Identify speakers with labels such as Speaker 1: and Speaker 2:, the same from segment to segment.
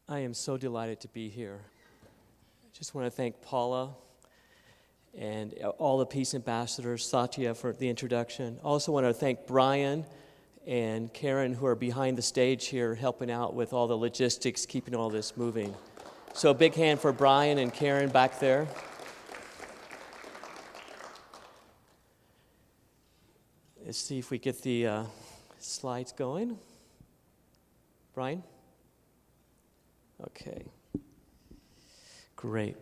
Speaker 1: I am so delighted to be here. I just want to thank Paula and all the Peace Ambassadors, Satya for the introduction. I also want to thank Brian and Karen who are behind the stage here helping out with all the logistics, keeping all this moving. So a big hand for Brian and Karen back there. Let's see if we get the slides going. Brian? Okay. Great.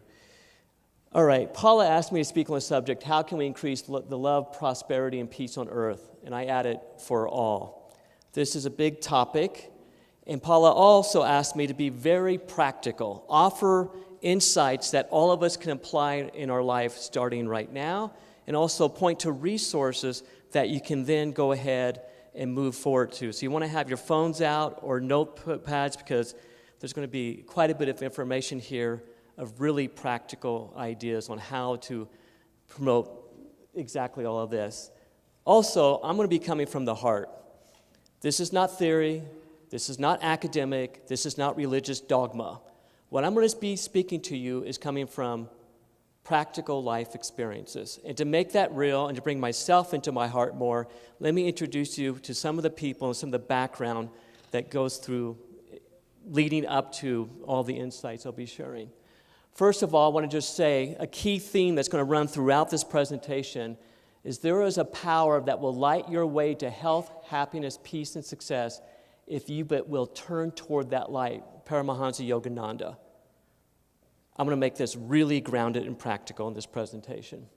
Speaker 1: All right. Paula asked me to speak on the subject, how can we increase the love, prosperity, and peace on earth? And I added, for all. This is a big topic. And Paula also asked me to be very practical, offer insights that all of us can apply in our life starting right now, and also point to resources that you can then go ahead and move forward to. So you want to have your phones out or notepads because there's going to be quite a bit of information here of really practical ideas on how to promote exactly all of this. Also, I'm going to be coming from the heart. This is not theory. This is not academic. This is not religious dogma. What I'm going to be speaking to you is coming from practical life experiences. And to make that real and to bring myself into my heart more, let me introduce you to some of the people and some of the background that goes through leading up to all the insights I'll be sharing. First of all, I want to just say a key theme that's going to run throughout this presentation is there is a power that will light your way to health, happiness, peace, and success if you but will turn toward that light. Paramahansa Yogananda. I'm going to make this really grounded and practical in this presentation.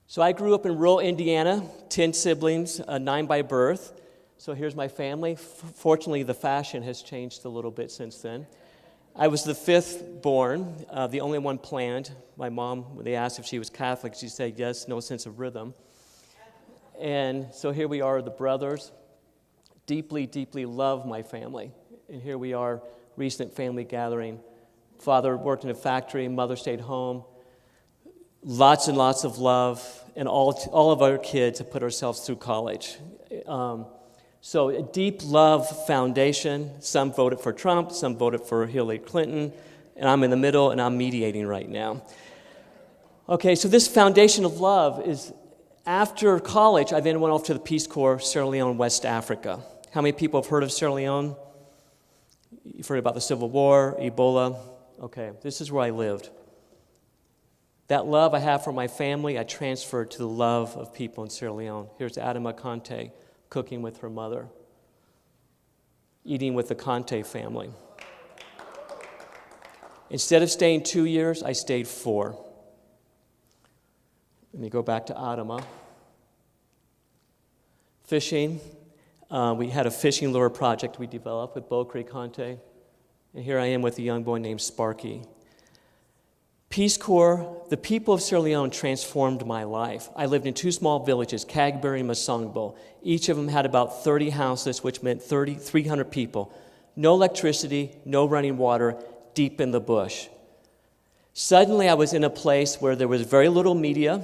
Speaker 1: So I grew up in rural Indiana, 10 siblings, 9 by birth. So here's my family. Fortunately, the fashion has changed a little bit since then. I was the 5th born, the only one planned. My mom, when they asked if she was Catholic, she said yes, no sense of rhythm. And so here we are, the brothers. Deeply, deeply love my family. And here we are, recent family gathering. Father worked in a factory, mother stayed home. Lots and lots of love, and all of our kids have put ourselves through college. So a deep love foundation. Some voted for Trump, some voted for Hillary Clinton, and I'm in the middle, and I'm mediating right now. Okay, so this foundation of love is, after college, I then went off to the Peace Corps, Sierra Leone, West Africa. How many people have heard of Sierra Leone? You've heard about the Civil War, Ebola. Okay, this is where I lived. That love I have for my family, I transferred to the love of people in Sierra Leone. Here's Adama Conte cooking with her mother, eating with the Conte family. Instead of staying 2 years, I stayed 4. Let me go back to Adama. Fishing. We had a fishing lure project we developed with Bokri Conte. And here I am with a young boy named Sparky. Peace Corps, the people of Sierra Leone transformed my life. I lived in 2 small villages, Cagberry and Masongbo. Each of them had about 30 houses, which meant 300 people. No electricity, no running water, deep in the bush. Suddenly I was in a place where there was very little media,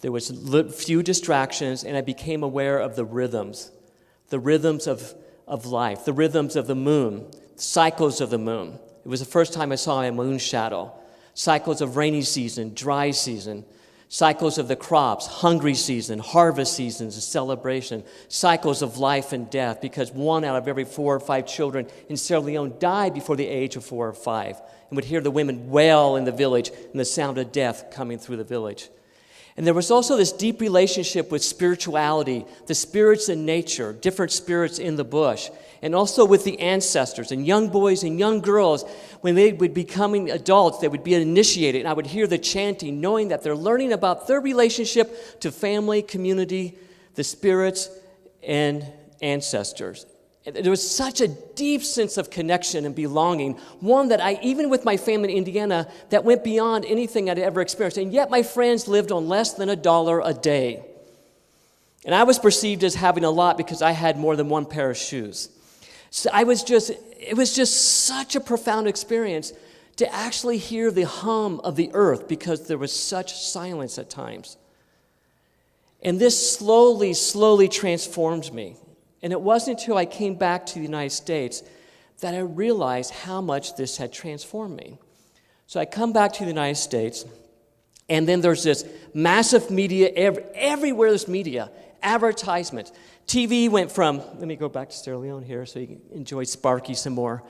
Speaker 1: there was few distractions, and I became aware of the rhythms of life, the rhythms of the moon, cycles of the moon. It was the first time I saw a moon shadow. Cycles of rainy season, dry season, cycles of the crops, hungry season, harvest seasons, and celebration, cycles of life and death, because 1 out of every 4 or 5 children in Sierra Leone died before the age of 4 or 5, and would hear the women wail in the village and the sound of death coming through the village. And there was also this deep relationship with spirituality, the spirits in nature, different spirits in the bush, and also with the ancestors and young boys and young girls. When they would be becoming adults, they would be initiated, and I would hear the chanting, knowing that they're learning about their relationship to family, community, the spirits, and ancestors. There was such a deep sense of connection and belonging, one that even with my family in Indiana, that went beyond anything I'd ever experienced. And yet my friends lived on less than $1 a day. And I was perceived as having a lot because I had more than 1 pair of shoes. So it was just such a profound experience to actually hear the hum of the earth because there was such silence at times. And this slowly transformed me. And it wasn't until I came back to the United States that I realized how much this had transformed me. So I come back to the United States, and then there's this massive media, everywhere there's media, advertisements. TV went from, let me go back to Sierra Leone here so you can enjoy Sparky some more.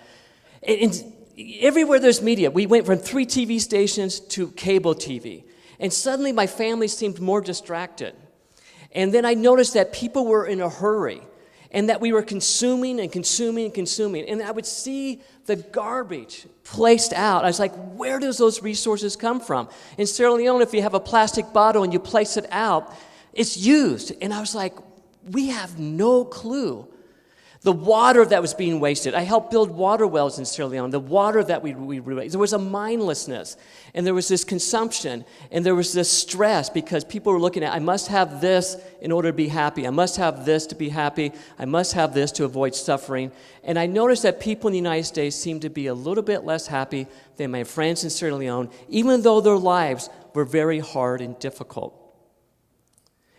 Speaker 1: And everywhere there's media, we went from 3 TV stations to cable TV. And suddenly my family seemed more distracted. And then I noticed that people were in a hurry and that we were consuming and consuming and consuming. And I would see the garbage placed out. I was like, where does those resources come from? In Sierra Leone, if you have a plastic bottle and you place it out, it's used. And I was like, we have no clue. The water that was being wasted. I helped build water wells in Sierra Leone. The water that we wasted. There was a mindlessness, and there was this consumption, and there was this stress because people were looking at, I must have this in order to be happy. I must have this to be happy. I must have this to avoid suffering. And I noticed that people in the United States seemed to be a little bit less happy than my friends in Sierra Leone, even though their lives were very hard and difficult.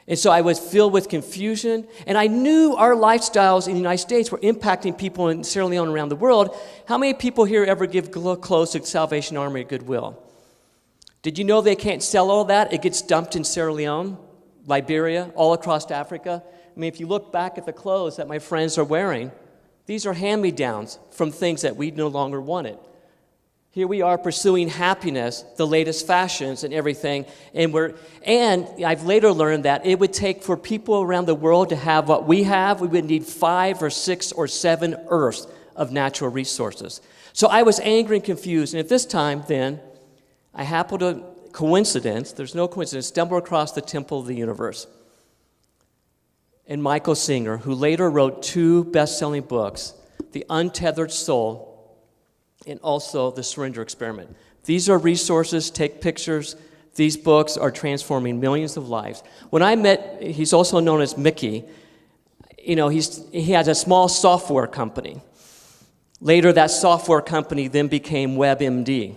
Speaker 1: And so I was filled with confusion, and I knew our lifestyles in the United States were impacting people in Sierra Leone and around the world. How many people here ever give clothes to Salvation Army or Goodwill? Did you know they can't sell all that? It gets dumped in Sierra Leone, Liberia, all across Africa. I mean, if you look back at the clothes that my friends are wearing, these are hand-me-downs from things that we no longer wanted. Here we are pursuing happiness, the latest fashions and everything, and I've later learned that it would take for people around the world to have what we have, we would need 5 or 6 or 7 earths of natural resources. So I was angry and confused, and at this time then, I happened to, coincidence, there's no coincidence, stumble across the Temple of the Universe. And Michael Singer, who later wrote 2 best-selling books, The Untethered Soul, and also The Surrender Experiment. These are resources, take pictures. These books are transforming millions of lives. When I met, he's also known as Mickey, he has a small software company. Later, that software company then became WebMD.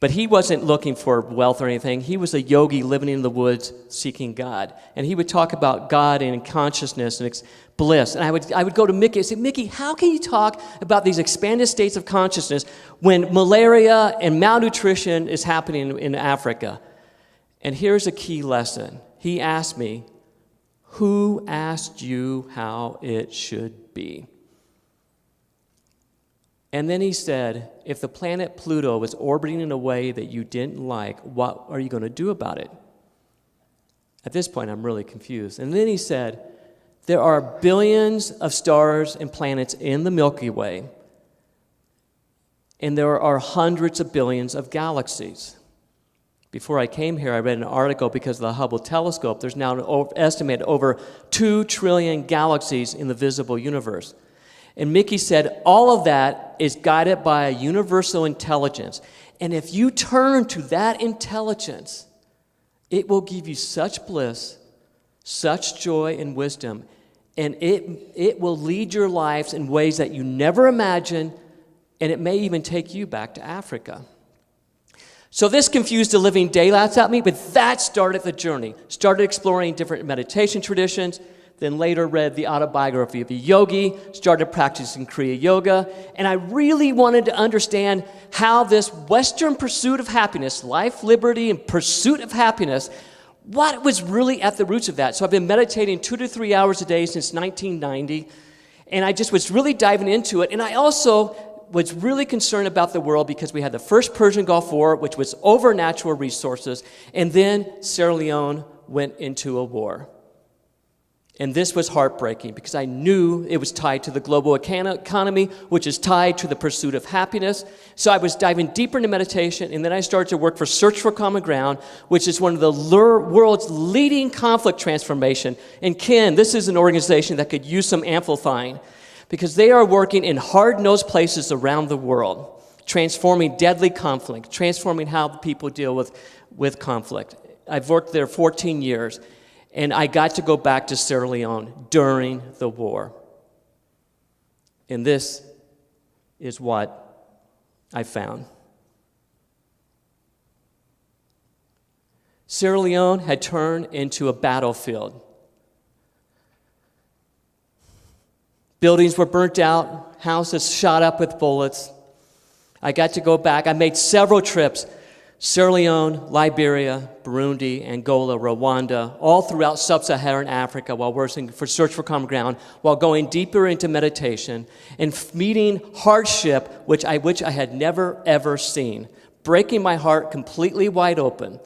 Speaker 1: But he wasn't looking for wealth or anything. He was a yogi living in the woods seeking God. And he would talk about God and consciousness and bliss. And I would go to Mickey and say, Mickey, how can you talk about these expanded states of consciousness when malaria and malnutrition is happening in Africa? And here's a key lesson. He asked me, who asked you how it should be? And then he said, if the planet Pluto was orbiting in a way that you didn't like, what are you going to do about it? At this point, I'm really confused. And then he said, there are billions of stars and planets in the Milky Way, and there are hundreds of billions of galaxies. Before I came here, I read an article because of the Hubble telescope. There's now an estimated over 2 trillion galaxies in the visible universe. And Mickey said, all of that is guided by a universal intelligence. And if you turn to that intelligence, it will give you such bliss, such joy and wisdom, and it will lead your lives in ways that you never imagined, and it may even take you back to Africa. So this confused the living daylights out of me, but that started the journey. Started exploring different meditation traditions, then later read the autobiography of a yogi, started practicing Kriya Yoga, and I really wanted to understand how this Western pursuit of happiness, life, liberty, and pursuit of happiness, what was really at the roots of that. So I've been meditating 2 to 3 hours a day since 1990, and I just was really diving into it, and I also was really concerned about the world because we had the first Persian Gulf War, which was over natural resources, and then Sierra Leone went into a war. And this was heartbreaking because I knew it was tied to the global economy, which is tied to the pursuit of happiness. So I was diving deeper into meditation, and then I started to work for Search for Common Ground, which is one of the world's leading conflict transformation. And Ken, this is an organization that could use some amplifying because they are working in hard-nosed places around the world, transforming deadly conflict, transforming how people deal with conflict. I've worked there 14 years. And I got to go back to Sierra Leone during the war. And this is what I found. Sierra Leone had turned into a battlefield. Buildings were burnt out, houses shot up with bullets. I got to go back. I made several trips. Sierra Leone, Liberia, Burundi, Angola, Rwanda, all throughout sub-Saharan Africa while working for Search for Common Ground, while going deeper into meditation and meeting hardship, which I had never, ever seen, breaking my heart completely wide open.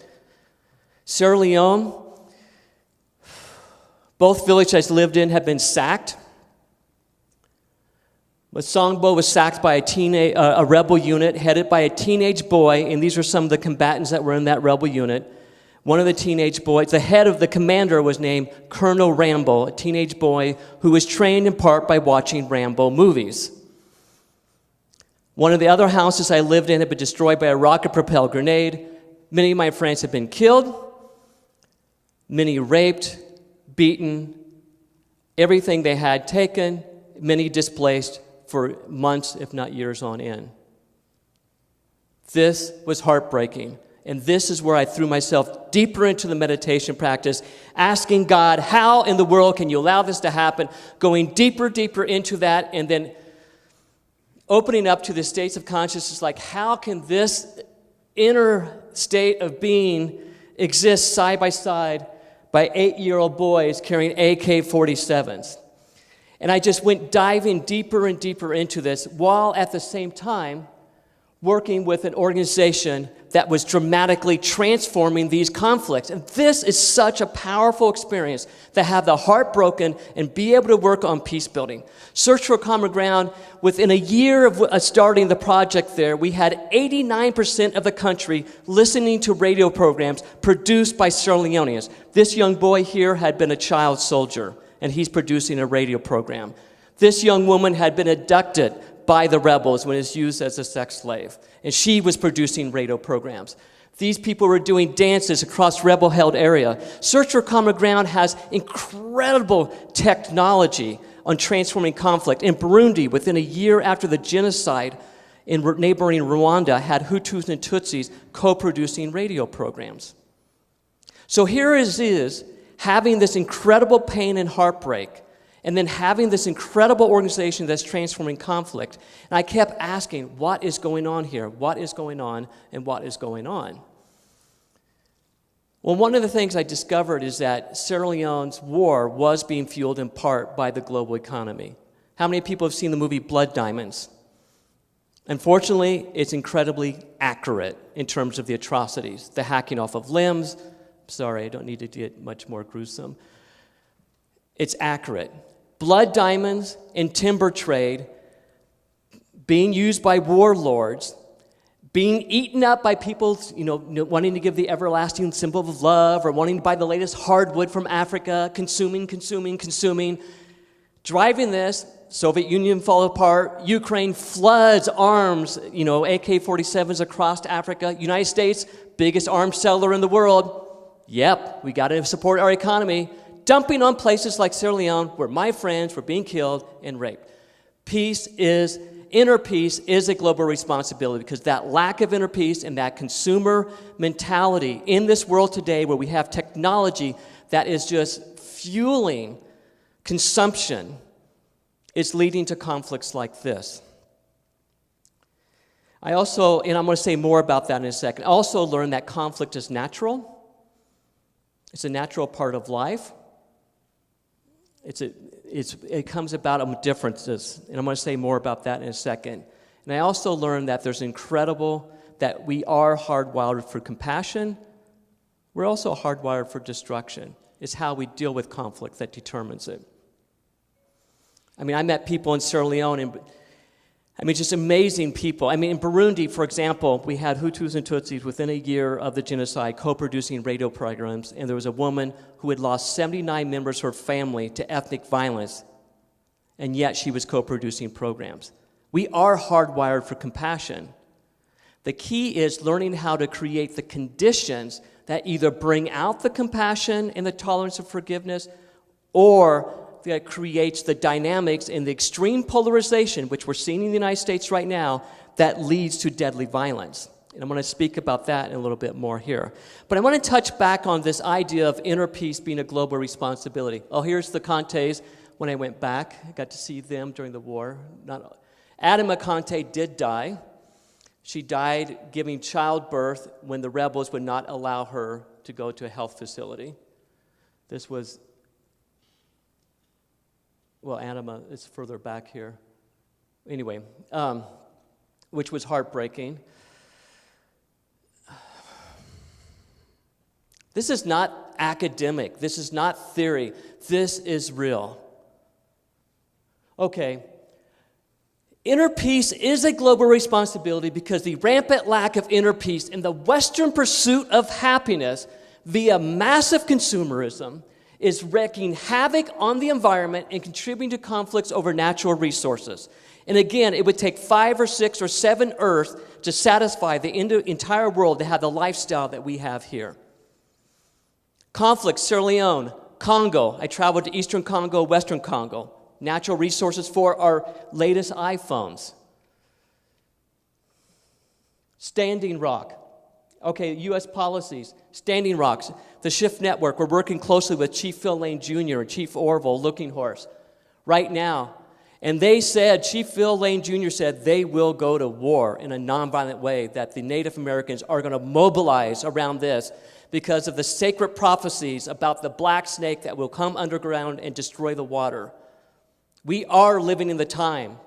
Speaker 1: Sierra Leone, both villages I lived in have been sacked. Masongbo was sacked by a rebel unit headed by a teenage boy, and these are some of the combatants that were in that rebel unit. One of the teenage boys, the head of the commander was named Colonel Rambo, a teenage boy who was trained in part by watching Rambo movies. One of the other houses I lived in had been destroyed by a rocket-propelled grenade. Many of my friends had been killed, many raped, beaten, everything they had taken, many displaced for months, if not years on end. This was heartbreaking, and this is where I threw myself deeper into the meditation practice, asking God, how in the world can you allow this to happen? Going deeper into that, and then opening up to the states of consciousness, like how can this inner state of being exist side by side by 8-year-old boys carrying AK-47s? And I just went diving deeper and deeper into this while at the same time working with an organization that was dramatically transforming these conflicts. And this is such a powerful experience to have the heart broken and be able to work on peace building. Search for Common Ground, within a year of starting the project there, we had 89% of the country listening to radio programs produced by Sierra Leoneans. This young boy here had been a child soldier, and he's producing a radio program. This young woman had been abducted by the rebels when it was used as a sex slave, and she was producing radio programs. These people were doing dances across rebel-held area. Search for Common Ground has incredible technology on transforming conflict. In Burundi, within a year after the genocide in neighboring Rwanda, had Hutus and Tutsis co-producing radio programs. So here it is, having this incredible pain and heartbreak, and then having this incredible organization that's transforming conflict. And I kept asking, what is going on here? What is going on, and what is going on? Well, one of the things I discovered is that Sierra Leone's war was being fueled in part by the global economy. How many people have seen the movie Blood Diamonds? Unfortunately, it's incredibly accurate in terms of the atrocities, the hacking off of limbs. Sorry, I don't need to get much more gruesome. It's accurate. Blood diamonds and timber trade being used by warlords, being eaten up by people, wanting to give the everlasting symbol of love or wanting to buy the latest hardwood from Africa, consuming, driving this. Soviet Union fall apart. Ukraine floods arms, AK-47s across Africa. United States, biggest arms seller in the world. Yep, we got to support our economy. Dumping on places like Sierra Leone where my friends were being killed and raped. Inner peace is a global responsibility, because that lack of inner peace and that consumer mentality in this world today where we have technology that is just fueling consumption is leading to conflicts like this. I also, and I'm going to say more about that in a second, also learned that conflict is natural. It's a natural part of life. It comes about of differences, and I'm going to say more about that in a second. And I also learned that that we are hardwired for compassion. We're also hardwired for destruction. It's how we deal with conflict that determines it. I met people in Sierra Leone, and just amazing people. In Burundi, for example, we had Hutus and Tutsis within a year of the genocide co-producing radio programs, and there was a woman who had lost 79 members of her family to ethnic violence, and yet she was co-producing programs. We are hardwired for compassion. The key is learning how to create the conditions that either bring out the compassion and the tolerance of forgiveness, or that creates the dynamics and the extreme polarization, which we're seeing in the United States right now, that leads to deadly violence. And I'm going to speak about that in a little bit more here. But I want to touch back on this idea of inner peace being a global responsibility. Oh, here's the Contes when I went back. I got to see them during the war. Adama Kante did die. She died giving childbirth when the rebels would not allow her to go to a health facility. This was, well, Adama is further back here. Anyway, which was heartbreaking. This is not academic. This is not theory. This is real. Okay. Inner peace is a global responsibility because the rampant lack of inner peace and the Western pursuit of happiness via massive consumerism is wreaking havoc on the environment and contributing to conflicts over natural resources. And again, it would take 5 or 6 or 7 Earths to satisfy the entire world to have the lifestyle that we have here. Conflicts, Sierra Leone, Congo. I traveled to Eastern Congo, Western Congo. Natural resources for our latest iPhones. Standing Rock. Okay, U.S. policies. Standing Rocks. The Shift Network. We're working closely with Chief Phil Lane Jr. and Chief Orville Looking Horse right now. And they said, Chief Phil Lane Jr. said they will go to war in a nonviolent way, that the Native Americans are going to mobilize around this because of the sacred prophecies about the black snake that will come underground and destroy the water. We are living in the time.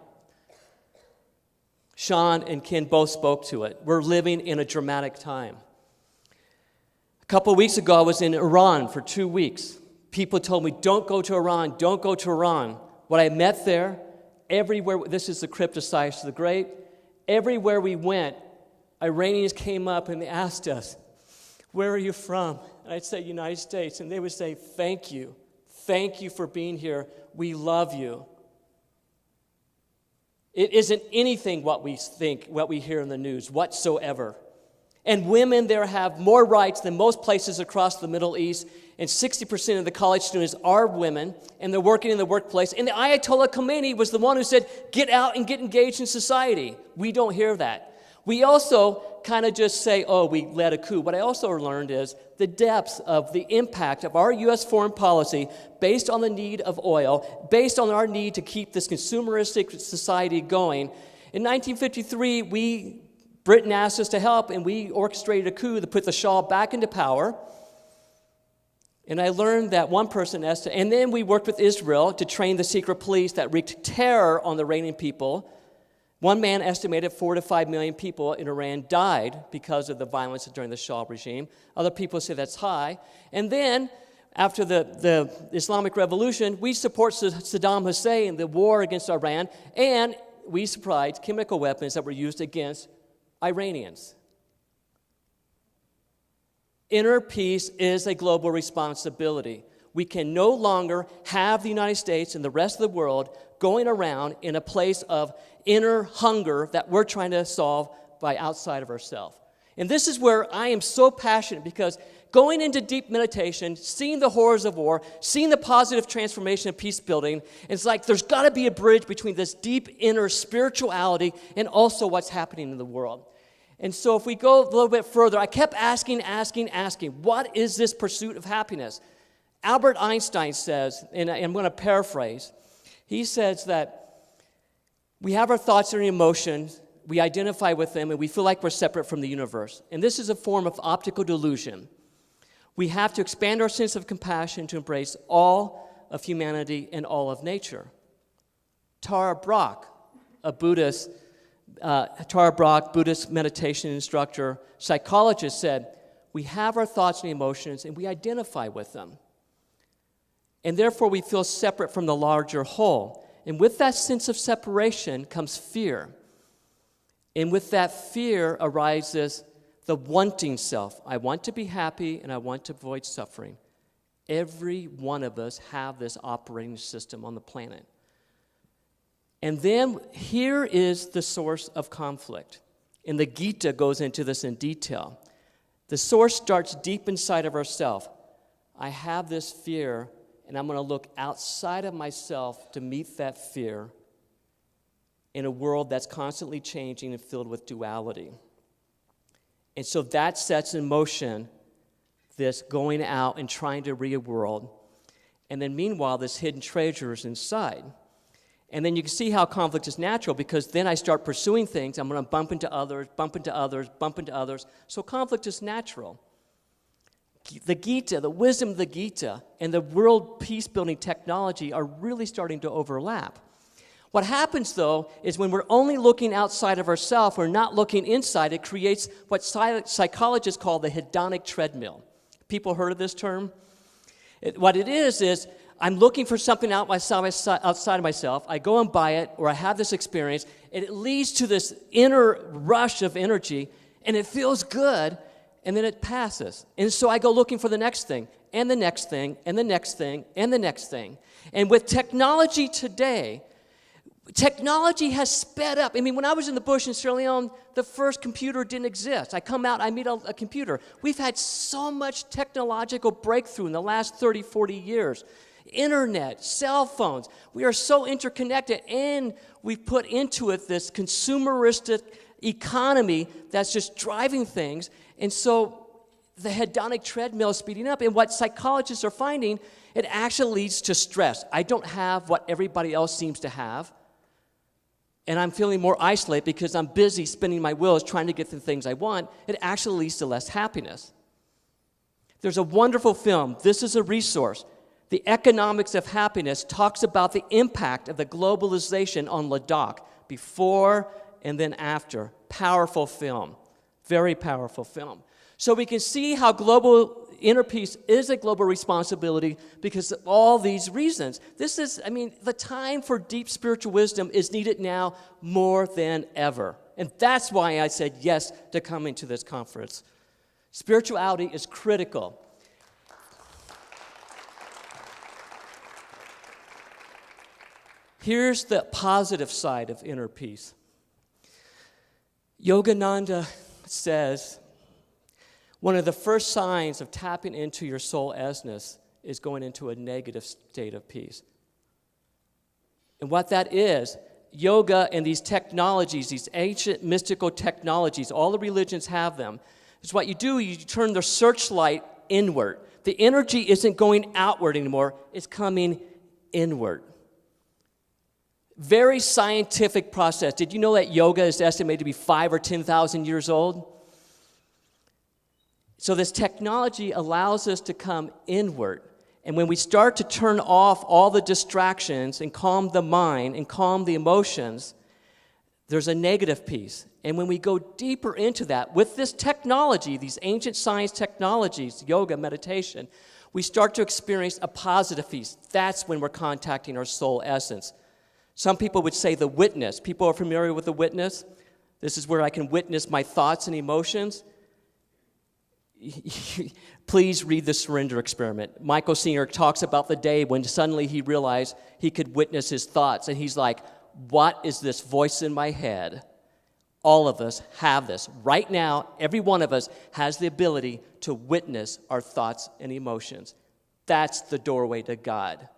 Speaker 1: Sean and Ken both spoke to it. We're living in a dramatic time. A couple of weeks ago, I was in Iran for 2 weeks. People told me, don't go to Iran, don't go to Iran. What I met there, everywhere, this is the crypt of Cyrus the Great, everywhere we went, Iranians came up and they asked us, where are you from? And I'd say, United States. And they would say, thank you. Thank you for being here. We love you. It isn't anything what we think, what we hear in the news whatsoever. And women there have more rights than most places across the Middle East. And 60% of the college students are women, and they're working in the workplace. And the Ayatollah Khomeini was the one who said, get out and get engaged in society. We don't hear that. We also kind of just say, oh, we led a coup. What I also learned is the depths of the impact of our U.S. foreign policy based on the need of oil, based on our need to keep this consumeristic society going. In 1953, Britain asked us to help, and we orchestrated a coup to put the Shah back into power. And I learned that one person and then we worked with Israel to train the secret police that wreaked terror on the Iranian people. One man estimated 4 to 5 million people in Iran died because of the violence during the Shah regime. Other people say that's high. And then, after the Islamic Revolution, we support Saddam Hussein, the war against Iran, and we supplied chemical weapons that were used against Iranians. Inner peace is a global responsibility. We can no longer have the United States and the rest of the world going around in a place of inner hunger that we're trying to solve by outside of ourselves. And this is where I am so passionate, because going into deep meditation, seeing the horrors of war, seeing the positive transformation of peace building, it's like there's got to be a bridge between this deep inner spirituality and also what's happening in the world. And so if we go a little bit further, I kept asking, what is this pursuit of happiness? Albert Einstein says, and I'm going to paraphrase, he says that we have our thoughts and emotions, we identify with them, and we feel like we're separate from the universe. And this is a form of optical delusion. We have to expand our sense of compassion to embrace all of humanity and all of nature. Tara Brach, Buddhist meditation instructor, psychologist, said, we have our thoughts and emotions, and we identify with them. And therefore, we feel separate from the larger whole. And with that sense of separation comes fear. And with that fear arises the wanting self. I want to be happy, and I want to avoid suffering. Every one of us have this operating system on the planet. And then here is the source of conflict. And the Gita goes into this in detail. The source starts deep inside of ourselves. I have this fear, and I'm going to look outside of myself to meet that fear in a world that's constantly changing and filled with duality. And so that sets in motion this going out and trying to read a world. And then meanwhile, this hidden treasure is inside. And then you can see how conflict is natural, because then I start pursuing things. I'm going to bump into others, bump into others, bump into others. So conflict is natural. The Gita, the wisdom of the Gita, and the world peace-building technology are really starting to overlap. What happens, though, is when we're only looking outside of ourselves, we're not looking inside, it creates what psychologists call the hedonic treadmill. People heard of this term? What it is I'm looking for something outside of myself. I go and buy it, or I have this experience, and it leads to this inner rush of energy, and it feels good, and then it passes. And so I go looking for the next thing, and the next thing, and the next thing, and the next thing. And with technology today, technology has sped up. I mean, when I was in the bush in Sierra Leone, the first computer didn't exist. I come out, I meet a computer. We've had so much technological breakthrough in the last 30, 40 years. Internet, cell phones. We are so interconnected, and we've put into it this consumeristic economy that's just driving things. And so the hedonic treadmill is speeding up. And what psychologists are finding, it actually leads to stress. I don't have what everybody else seems to have. And I'm feeling more isolated because I'm busy spinning my wheels trying to get the things I want. It actually leads to less happiness. There's a wonderful film. This is a resource. The Economics of Happiness talks about the impact of the globalization on Ladakh before and then after. Powerful film. Very powerful film. So we can see how global inner peace is a global responsibility because of all these reasons. The time for deep spiritual wisdom is needed now more than ever. And that's why I said yes to coming to this conference. Spirituality is critical. Here's the positive side of inner peace. Yogananda says, one of the first signs of tapping into your soul essence is going into a negative state of peace. And what that is, yoga and these technologies, these ancient mystical technologies, all the religions have them, is what you do, you turn the searchlight inward. The energy isn't going outward anymore, it's coming inward. Very scientific process. Did you know that yoga is estimated to be 5,000 or 10,000 years old? So this technology allows us to come inward. And when we start to turn off all the distractions and calm the mind and calm the emotions, there's a negative peace. And when we go deeper into that, with this technology, these ancient science technologies, yoga, meditation, we start to experience a positive peace. That's when we're contacting our soul essence. Some people would say the witness. People are familiar with the witness. This is where I can witness my thoughts and emotions. Please read the surrender experiment. Michael Singer talks about the day when suddenly he realized he could witness his thoughts. And he's like, what is this voice in my head? All of us have this. Right now, every one of us has the ability to witness our thoughts and emotions. That's the doorway to God.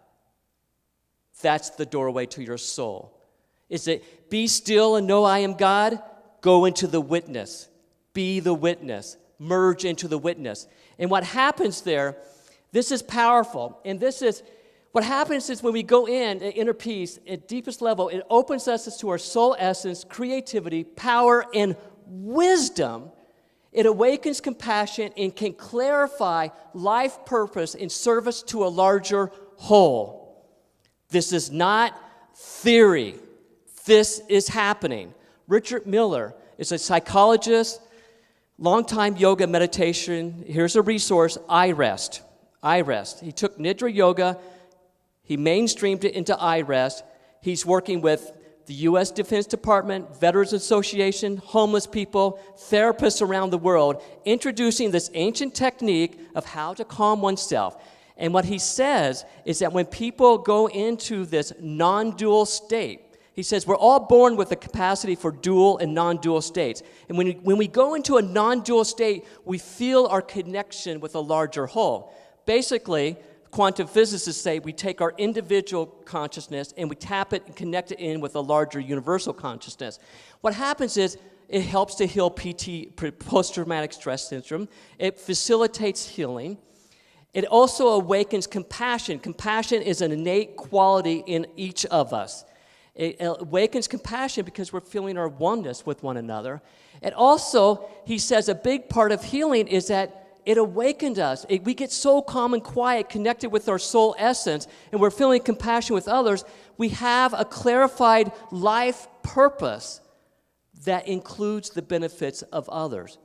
Speaker 1: That's the doorway to your soul. Is it be still and know I am God? Go into the witness. Be the witness. Merge into the witness. And what happens there, this is powerful. And this is, what happens is when we go in at inner peace, at deepest level, it opens us to our soul essence, creativity, power, and wisdom. It awakens compassion and can clarify life purpose in service to a larger whole. This is not theory. This is happening. Richard Miller is a psychologist, longtime yoga meditation. Here's a resource, iRest. iRest. He took Nidra Yoga, he mainstreamed it into iRest. He's working with the U.S. Defense Department, Veterans Association, homeless people, therapists around the world, introducing this ancient technique of how to calm oneself. And what he says is that when people go into this non-dual state, he says we're all born with the capacity for dual and non-dual states. And when we go into a non-dual state, we feel our connection with a larger whole. Basically, quantum physicists say we take our individual consciousness and we tap it and connect it in with a larger universal consciousness. What happens is it helps to heal PT, post-traumatic stress syndrome. It facilitates healing. It also awakens compassion. Compassion is an innate quality in each of us. It awakens compassion because we're feeling our oneness with one another. And also, he says a big part of healing is that it awakened us. We get so calm and quiet, connected with our soul essence, and we're feeling compassion with others. We have a clarified life purpose that includes the benefits of others.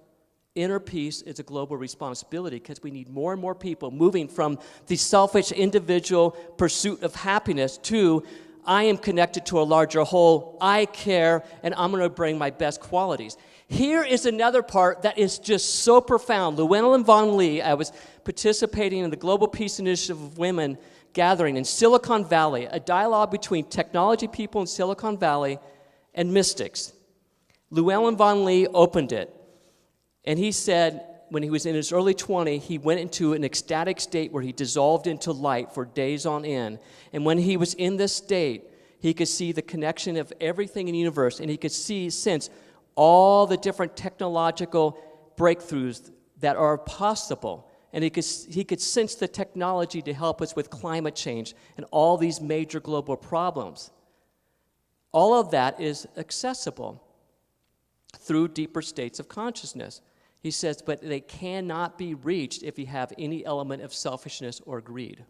Speaker 1: Inner peace is a global responsibility because we need more and more people moving from the selfish individual pursuit of happiness to I am connected to a larger whole, I care, and I'm going to bring my best qualities. Here is another part that is just so profound. Llewellyn Von Lee, I was participating in the Global Peace Initiative of Women gathering in Silicon Valley, a dialogue between technology people in Silicon Valley and mystics. Llewellyn Von Lee opened it, and he said when he was in his early 20s, he went into an ecstatic state where he dissolved into light for days on end. And when he was in this state, he could see the connection of everything in the universe, and he could sense all the different technological breakthroughs that are possible. And he could sense the technology to help us with climate change and all these major global problems. All of that is accessible through deeper states of consciousness. He says, but they cannot be reached if you have any element of selfishness or greed.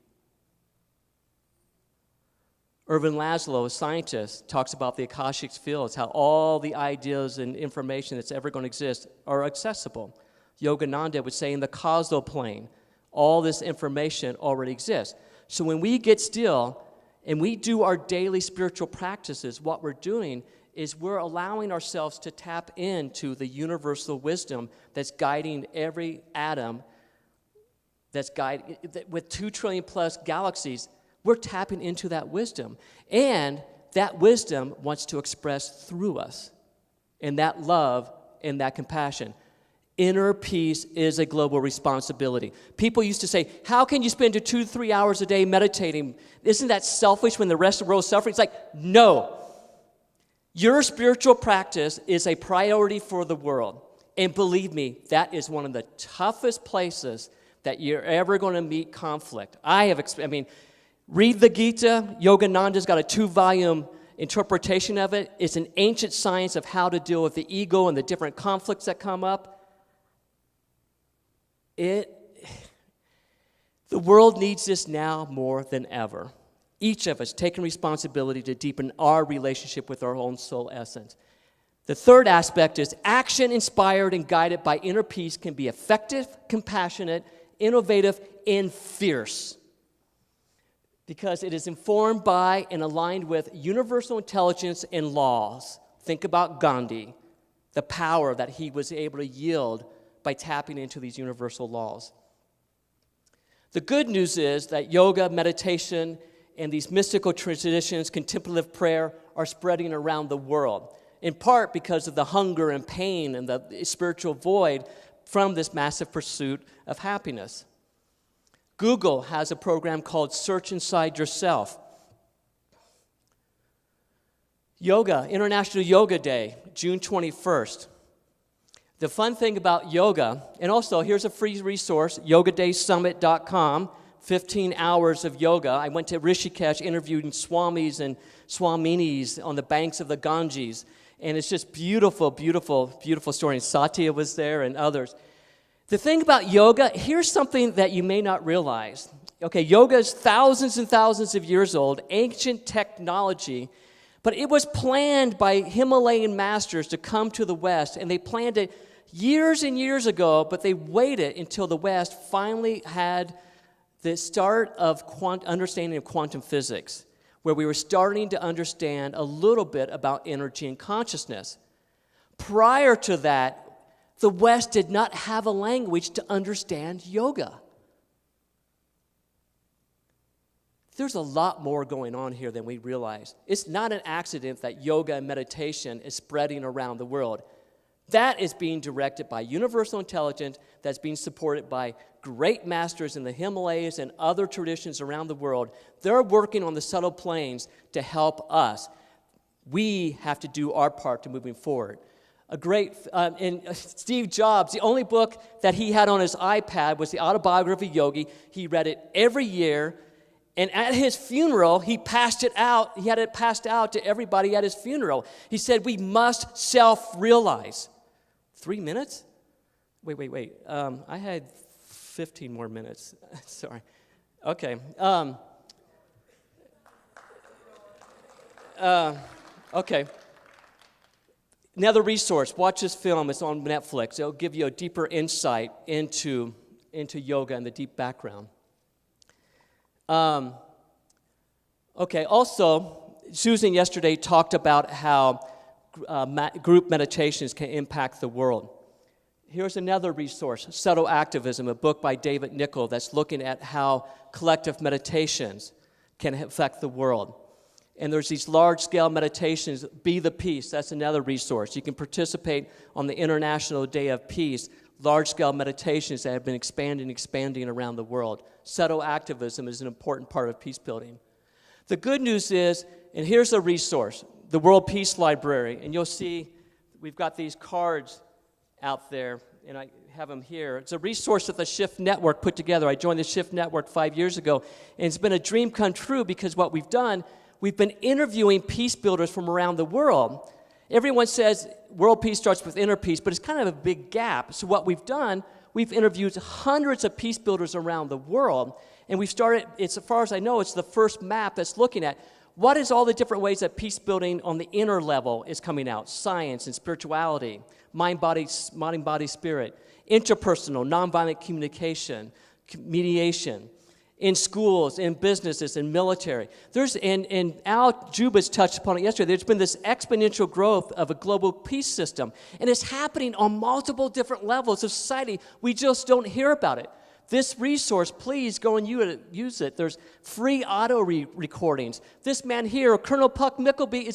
Speaker 1: Ervin Laszlo, a scientist, talks about the Akashic fields, how all the ideas and information that's ever going to exist are accessible. Yogananda would say in the causal plane, all this information already exists. So when we get still and we do our daily spiritual practices, what we're doing is we're allowing ourselves to tap into the universal wisdom that's guiding every atom, with 2 trillion plus galaxies. We're tapping into that wisdom. And that wisdom wants to express through us. And that love and that compassion. Inner peace is a global responsibility. People used to say, how can you spend 2 to 3 hours a day meditating? Isn't that selfish when the rest of the world is suffering? It's like, no. Your spiritual practice is a priority for the world. And believe me, that is one of the toughest places that you're ever going to meet conflict. Read the Gita. Yogananda's got a 2-volume interpretation of it. It's an ancient science of how to deal with the ego and the different conflicts that come up. The world needs this now more than ever. Each of us taking responsibility to deepen our relationship with our own soul essence. The third aspect is action inspired and guided by inner peace can be effective, compassionate, innovative, and fierce. Because it is informed by and aligned with universal intelligence and laws. Think about Gandhi, the power that he was able to yield by tapping into these universal laws. The good news is that yoga, meditation, and these mystical traditions, contemplative prayer, are spreading around the world, in part because of the hunger and pain and the spiritual void from this massive pursuit of happiness. Google has a program called Search Inside Yourself. Yoga, International Yoga Day, June 21st. The fun thing about yoga, and also here's a free resource, yogadaysummit.com, 15 hours of yoga. I went to Rishikesh, interviewed swamis and swaminis on the banks of the Ganges, and it's just beautiful, beautiful, beautiful story. And Satya was there and others. The thing about yoga, here's something that you may not realize. Okay, yoga is thousands and thousands of years old, ancient technology, but it was planned by Himalayan masters to come to the West, and they planned it years and years ago, but they waited until the West finally had the start of understanding of quantum physics, where we were starting to understand a little bit about energy and consciousness. Prior to that, the West did not have a language to understand yoga. There's a lot more going on here than we realize. It's not an accident that yoga and meditation is spreading around the world. That is being directed by universal intelligence that's being supported by great masters in the Himalayas and other traditions around the world. They're working on the subtle planes to help us. We have to do our part to moving forward. And Steve Jobs, the only book that he had on his iPad was the Autobiography of Yogi. He read it every year, And at his funeral, he passed it out. He had it passed out to everybody at his funeral. He said, we must self-realize. 3 minutes? Wait. I had 15 more minutes. Sorry. Okay. Okay. Another resource. Watch this film. It's on Netflix. It'll give you a deeper insight into yoga and the deep background. Okay, also, Susan yesterday talked about how group meditations can impact the world. Here's another resource, Subtle Activism, a book by David Nichol that's looking at how collective meditations can affect the world. And there's these large-scale meditations, Be the Peace, that's another resource. You can participate on the International Day of Peace, large-scale meditations that have been expanding around the world. Subtle activism is an important part of peace building. The good news is, and here's a resource, the World Peace Library, and you'll see we've got these cards out there, and I have them here. It's a resource that the Shift Network put together. I joined the Shift Network 5 years ago, and it's been a dream come true because what we've done, we've been interviewing peace builders from around the world. Everyone says world peace starts with inner peace, but it's kind of a big gap. So what we've done, we've interviewed hundreds of peace builders around the world, and we've started, as far as I know, it's the first map that's looking at what is all the different ways that peace building on the inner level is coming out. Science and spirituality, mind, body, spirit, interpersonal, nonviolent communication, mediation, in schools, in businesses, in military. And Al Jubas touched upon it yesterday. There's been this exponential growth of a global peace system, and it's happening on multiple different levels of society. We just don't hear about it. This resource, please go and use it. There's free auto recordings. This man here, Colonel Puck Mickleby,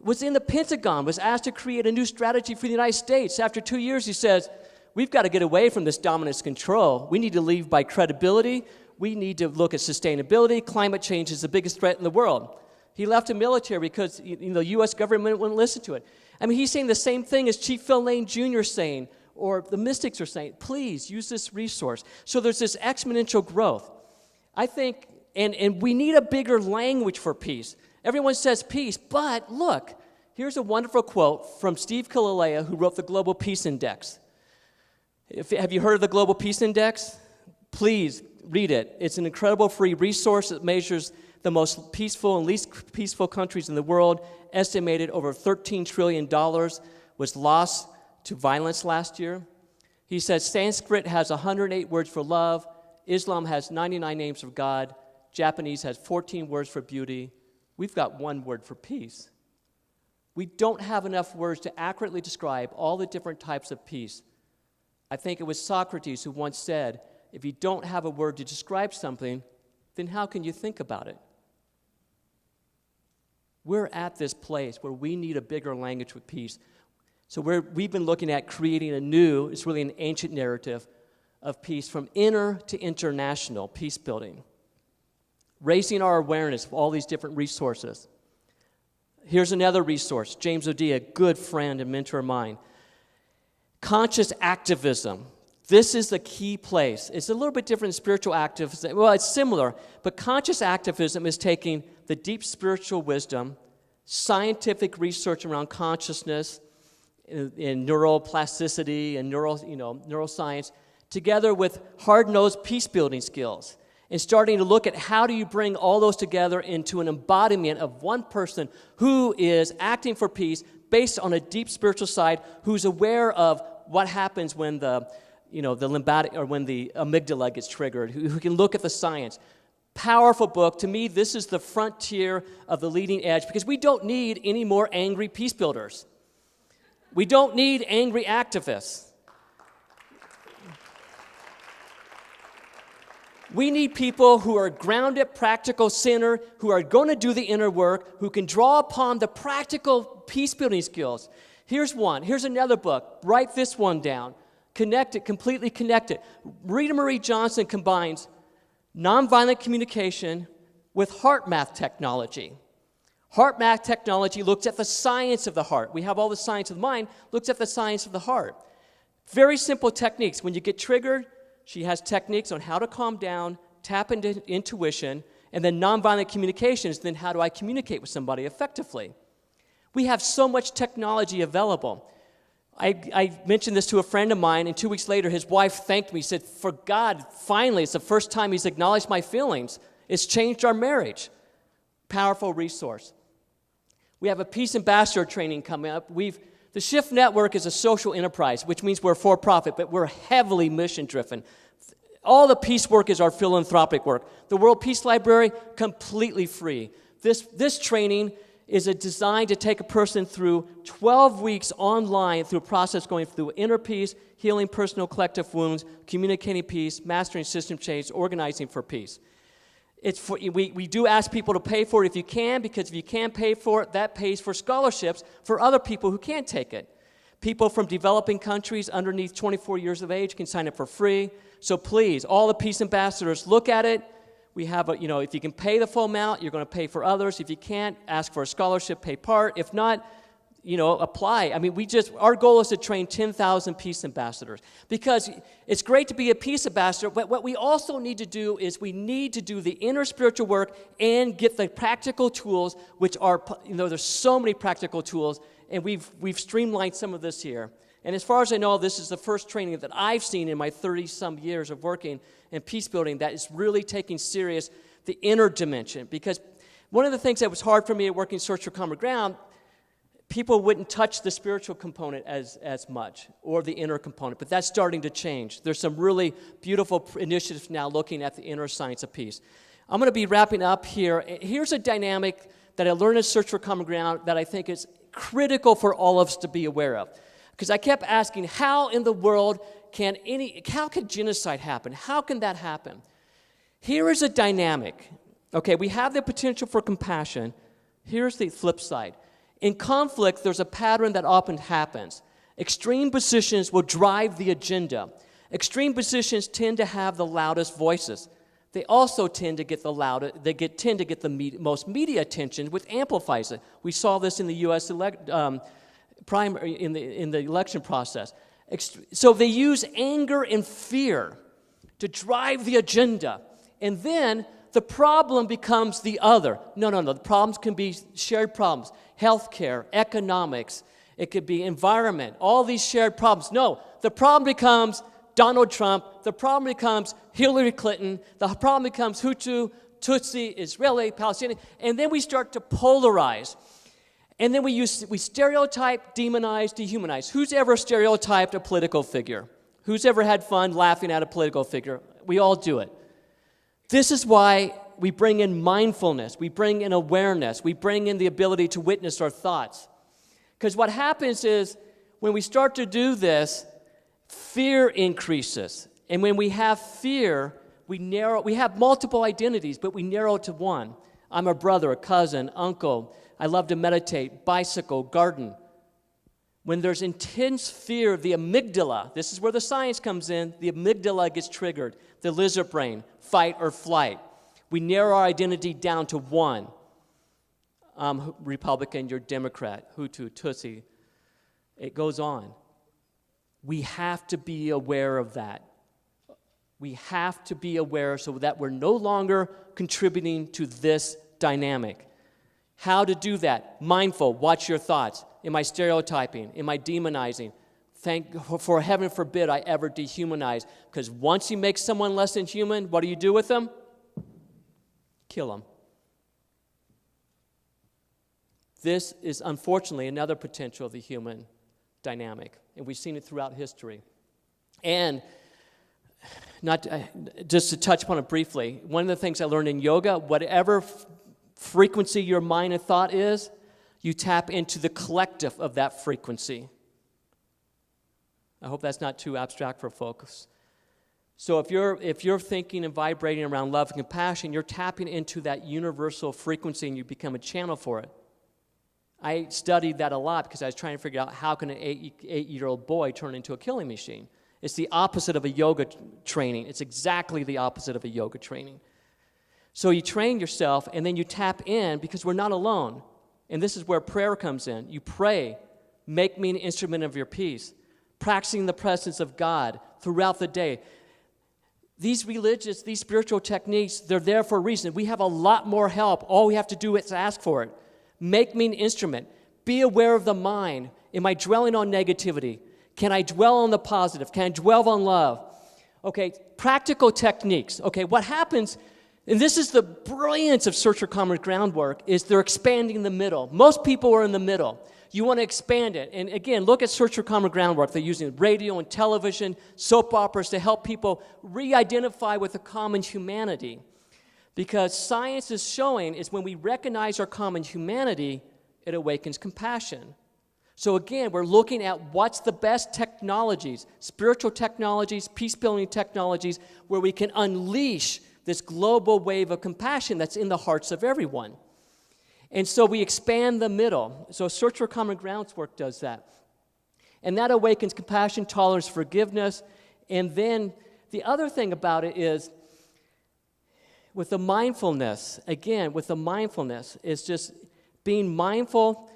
Speaker 1: was in the Pentagon, was asked to create a new strategy for the United States. After 2 years, he says, we've got to get away from this dominance control. We need to lead by credibility. We need to look at sustainability. Climate change is the biggest threat in the world. He left the military because the U.S. government wouldn't listen to it. I mean, he's saying the same thing as Chief Phil Lane Jr. saying, or the mystics are saying, please use this resource. So there's this exponential growth. I think, and we need a bigger language for peace. Everyone says peace, but look, here's a wonderful quote from Steve Kalalea, who wrote the Global Peace Index. Have you heard of the Global Peace Index? Please read it. It's an incredible free resource that measures the most peaceful and least peaceful countries in the world. Estimated over $13 trillion was lost to violence last year. He says Sanskrit has 108 words for love. Islam has 99 names for God. Japanese has 14 words for beauty. We've got one word for peace. We don't have enough words to accurately describe all the different types of peace. I think it was Socrates who once said, if you don't have a word to describe something, then how can you think about it? We're at this place where we need a bigger language with peace. So we've been looking at creating it's really an ancient narrative of peace from inner to international peace building. Raising our awareness of all these different resources. Here's another resource, James O'Dea, a good friend and mentor of mine. Conscious activism. This is the key place. It's a little bit different than spiritual activism. Well, it's similar, but conscious activism is taking the deep spiritual wisdom, scientific research around consciousness, in neuroplasticity and neuroscience, together with hard-nosed peace-building skills, and starting to look at how do you bring all those together into an embodiment of one person who is acting for peace based on a deep spiritual side, who's aware of what happens when the lymphatic or when the amygdala gets triggered, who can look at the science. Powerful book. To me, this is the frontier of the leading edge because we don't need any more angry peace builders. We don't need angry activists. We need people who are grounded, practical, centered, who are going to do the inner work, who can draw upon the practical peace-building skills. Here's one. Here's another book. Write this one down. Connect it, completely connect it. Rita Marie Johnson combines nonviolent communication with heart math technology. Heart math technology looks at the science of the heart. We have all the science of the mind, looks at the science of the heart. Very simple techniques. When you get triggered, she has techniques on how to calm down, tap into intuition, And then nonviolent communication is then how do I communicate with somebody effectively? We have so much technology available. I mentioned this to a friend of mine, and 2 weeks later, his wife thanked me. He said, for God, finally, it's the first time he's acknowledged my feelings. It's changed our marriage. Powerful resource. We have a Peace Ambassador training coming up. The Shift Network is a social enterprise, which means we're for-profit, but we're heavily mission-driven. All the peace work is our philanthropic work. The World Peace Library, completely free. This training is designed to take a person through 12 weeks online through a process going through inner peace, healing personal collective wounds, communicating peace, mastering system change, organizing for peace. We do ask people to pay for it if you can, because if you can't pay for it, that pays for scholarships for other people who can't take it. People from developing countries underneath 24 years of age can sign up for free. So please, all the peace ambassadors, look at it. We have if you can pay the full amount, you're going to pay for others. If you can't, ask for a scholarship, pay part. If not, apply. I mean, our goal is to train 10,000 peace ambassadors, because it's great to be a peace ambassador, but what we also need to do is we need to do the inner spiritual work and get the practical tools, which are, there's so many practical tools, and we've streamlined some of this here. And as far as I know, this is the first training that I've seen in my 30-some years of working in peace building that is really taking serious the inner dimension. Because one of the things that was hard for me at working Search for Common Ground, people wouldn't touch the spiritual component as much, or the inner component, but that's starting to change. There's some really beautiful initiatives now looking at the inner science of peace. I'm going to be wrapping up here. Here's a dynamic that I learned at Search for Common Ground that I think is critical for all of us to be aware of. Because I kept asking, how in the world how can genocide happen? How can that happen? Here is a dynamic. Okay, we have the potential for compassion. Here's the flip side. In conflict, there's a pattern that often happens. Extreme positions will drive the agenda. Extreme positions tend to have the loudest voices. They also tend to get the most media attention, which amplifies it. We saw this in the U.S. in the election process. So they use anger and fear to drive the agenda. And then the problem becomes the other. No. The problems can be shared problems. Healthcare, economics, it could be environment, all these shared problems. No, the problem becomes Donald Trump. The problem becomes Hillary Clinton. The problem becomes Hutu, Tutsi, Israeli, Palestinian. And then we start to polarize. And then we stereotype, demonize, dehumanize. Who's ever stereotyped a political figure? Who's ever had fun laughing at a political figure? We all do it. This is why we bring in mindfulness. We bring in awareness. We bring in the ability to witness our thoughts. Because what happens is when we start to do this, fear increases. And when we have fear, we have multiple identities, but we narrow it to one. I'm a brother, a cousin, uncle. I love to meditate, bicycle, garden. When there's intense fear, the amygdala, this is where the science comes in, the amygdala gets triggered, the lizard brain, fight or flight. We narrow our identity down to one. I'm Republican, you're Democrat, Hutu, Tutsi. It goes on. We have to be aware of that. We have to be aware so that we're no longer contributing to this dynamic. How to do that? Mindful, watch your thoughts. Am I stereotyping? Am I demonizing? For heaven forbid I ever dehumanize. Because once you make someone less than human, what do you do with them? Kill them. This is unfortunately another potential of the human dynamic. And we've seen it throughout history. And just to touch upon it briefly, one of the things I learned in yoga, whatever frequency your mind and thought is, you tap into the collective of that frequency. I hope that's not too abstract for folks. So if you're thinking and vibrating around love and compassion, you're tapping into that universal frequency and you become a channel for it. I studied that a lot because I was trying to figure out how can an 8-year-old boy turn into a killing machine. It's the opposite of a yoga training. It's exactly the opposite of a yoga training. So you train yourself and then you tap in because we're not alone. And this is where prayer comes in. You pray, make me an instrument of your peace, practicing the presence of God throughout the day. These religious, these spiritual techniques, they're there for a reason. We have a lot more help. All we have to do is ask for it. Make me an instrument. Be aware of the mind. Am I dwelling on negativity? Can I dwell on the positive? Can I dwell on love? Okay, practical techniques. Okay, what happens, and this is the brilliance of Search for Common Ground work, is they're expanding the middle. Most people are in the middle. You want to expand it. And again, look at Search for Common Ground work. They're using radio and television, soap operas to help people re-identify with a common humanity. Because science is showing is when we recognize our common humanity, it awakens compassion. So again, we're looking at what's the best technologies, spiritual technologies, peace-building technologies, where we can unleash this global wave of compassion that's in the hearts of everyone. And so we expand the middle. So Search for Common Ground's work does that. And that awakens compassion, tolerance, forgiveness. And then the other thing about it is, with the mindfulness, again, with the mindfulness, is just being mindful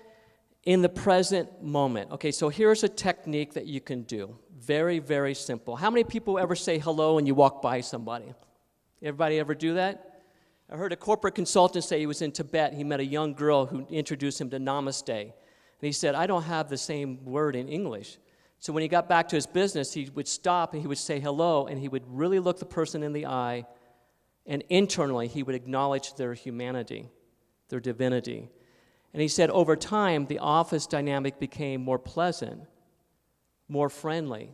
Speaker 1: in the present moment. Okay, so here's a technique that you can do. Very, very simple. How many people ever say hello when you walk by somebody? Everybody ever do that? I heard a corporate consultant say he was in Tibet. He met a young girl who introduced him to Namaste. And he said, I don't have the same word in English. So when he got back to his business, he would stop and he would say hello, and he would really look the person in the eye, and internally he would acknowledge their humanity, their divinity. And he said over time, the office dynamic became more pleasant, more friendly.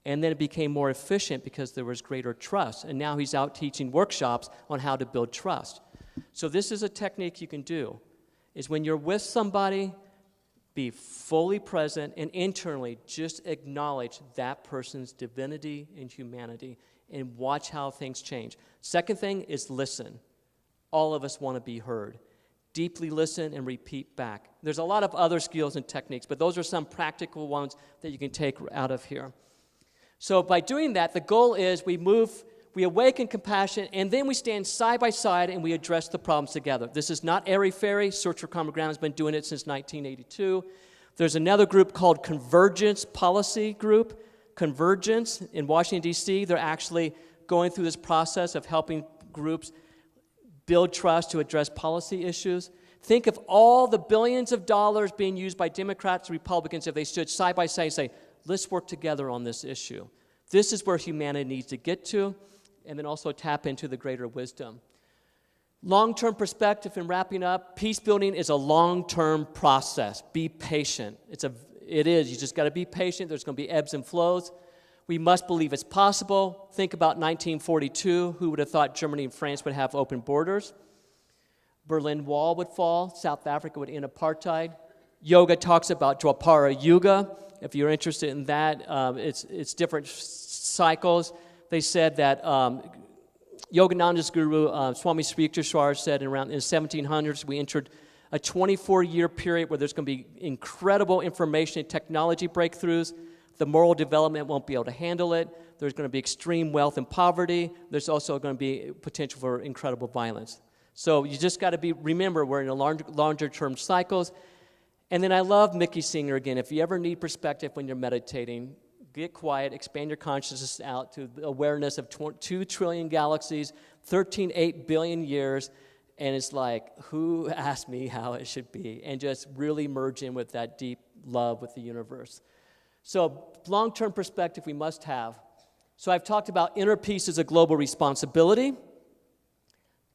Speaker 1: And then it became more efficient because there was greater trust. And now he's out teaching workshops on how to build trust. So this is a technique you can do, is when you're with somebody, be fully present and internally just acknowledge that person's divinity and humanity and watch how things change. Second thing is listen. All of us want to be heard. Deeply listen and repeat back. There's a lot of other skills and techniques, but those are some practical ones that you can take out of here. So by doing that, the goal is we awaken compassion, and then we stand side by side and we address the problems together. This is not airy-fairy. Search for Common Ground has been doing it since 1982. There's another group called Convergence Policy Group, Convergence in Washington, D.C. They're actually going through this process of helping groups build trust to address policy issues. Think of all the billions of dollars being used by Democrats and Republicans if they stood side by side and say, let's work together on this issue. This is where humanity needs to get to, and then also tap into the greater wisdom. Long-term perspective in wrapping up, peace building is a long-term process. Be patient. It is. You just got to be patient. There's going to be ebbs and flows. We must believe it's possible. Think about 1942. Who would have thought Germany and France would have open borders? Berlin Wall would fall. South Africa would end apartheid. Yoga talks about Dwapara Yuga. If you're interested in that, it's different cycles. They said that Yogananda's guru, Swami Sri Yukteswar, said in the 1700s, we entered a 24-year period where there's going to be incredible information and technology breakthroughs. The moral development won't be able to handle it. There's going to be extreme wealth and poverty. There's also going to be potential for incredible violence. So you just got to remember we're in a longer-term cycles. And then I love Mickey Singer again. If you ever need perspective when you're meditating, get quiet, expand your consciousness out to the awareness of 2 trillion galaxies, 13.8 billion years, and it's like, who asked me how it should be? And just really merge in with that deep love with the universe. So long-term perspective we must have. So I've talked about inner peace as a global responsibility.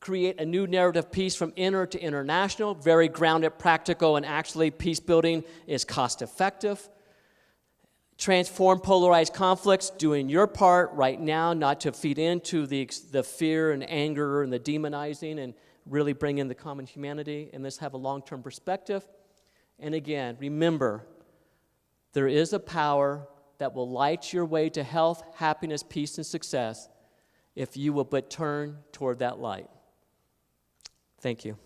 Speaker 1: Create a new narrative peace from inner to international, very grounded, practical, and actually peace building is cost-effective. Transform polarized conflicts, doing your part right now, not to feed into the fear and anger and the demonizing, and really bring in the common humanity, and let's have a long-term perspective. And again, remember, there is a power that will light your way to health, happiness, peace, and success if you will but turn toward that light. Thank you.